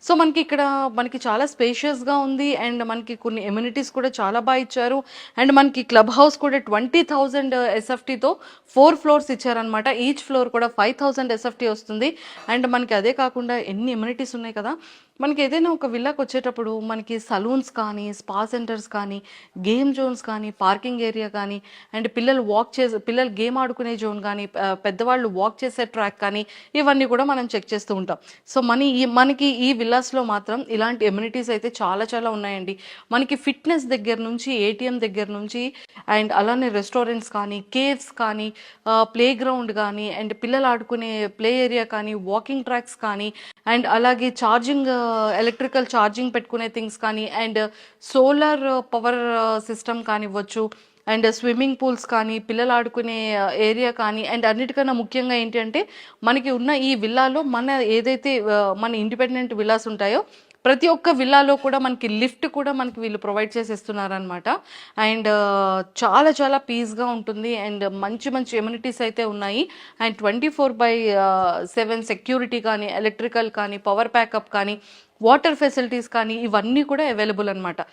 So మనకి చాలా స్పేషియస్‌గా ఉంది. అండ్ మనకి కొన్ని ఎమ్యూనిటీస్ కూడా చాలా ఇచ్చారు. అండ్ మనకి క్లబ్ హౌస్ కూడా 20,000 ఎస్ఎఫ్టీతో 4 ఫ్లోర్స్ ఇచ్చారనమాట. ఈచ్ ఫ్లోర్ కూడా 5,000 ఎస్ఎఫ్టీ వస్తుంది. అండ్ మనకి అదే కాకుండా ఎన్ని ఎమ్యూనిటీస్ ఉన్నాయి కదా! మనకి ఏదైనా ఒక విల్లాకొచ్చేటప్పుడు మనకి సలూన్స్ కానీ, స్పా సెంటర్స్ కానీ, గేమ్ జోన్స్ కానీ, పార్కింగ్ ఏరియా కానీ, అండ్ పిల్లలు గేమ్ ఆడుకునే జోన్ కానీ, పెద్దవాళ్ళు వాక్ చేసే ట్రాక్ కానీ, ఇవన్నీ కూడా మనం చెక్ చేస్తూ ఉంటాం. సో మనకి ఈ విల్లాస్లో మాత్రం ఇలాంటి ఎమ్యూనిటీస్ అయితే చాలా చాలా ఉన్నాయండి. మనకి ఫిట్నెస్ దగ్గర నుంచి, ఏటీఎం దగ్గర నుంచి, అండ్ అలానే రెస్టారెంట్స్ కానీ, కేవ్స్ కానీ, ప్లే గ్రౌండ్ కానీ, అండ్ పిల్లలు ఆడుకునే ప్లే ఏరియా కానీ, వాకింగ్ ట్రాక్స్ కానీ, అండ్ అలాగే ఎలక్ట్రికల్ ఛార్జింగ్ పెట్టుకునే థింగ్స్ కానీ, అండ్ సోలార్ పవర్ సిస్టమ్ కానివ్వచ్చు, అండ్ స్విమ్మింగ్ పూల్స్ కానీ, పిల్లలు ఆడుకునే ఏరియా కానీ, అండ్ అన్నిటికన్నా ముఖ్యంగా ఏంటి అంటే మనకి ఉన్న ఈ విల్లాలో మన ఇండిపెండెంట్ విల్లాస్ ఉంటాయో ప్రతి ఒక్క విల్లాలో కూడా మనకి లిఫ్ట్ కూడా మనకి వీళ్ళు ప్రొవైడ్ చేసేస్తున్నారనమాట. అండ్ చాలా చాలా పీస్గా ఉంటుంది. అండ్ మంచి మంచి ఎమ్యూనిటీస్ అయితే ఉన్నాయి. అండ్ 24/7 సెక్యూరిటీ కానీ, ఎలక్ట్రికల్ కానీ, పవర్ బ్యాకప్ కానీ, వాటర్ ఫెసిలిటీస్ కానీ, ఇవన్నీ కూడా అవైలబుల్ అనమాట.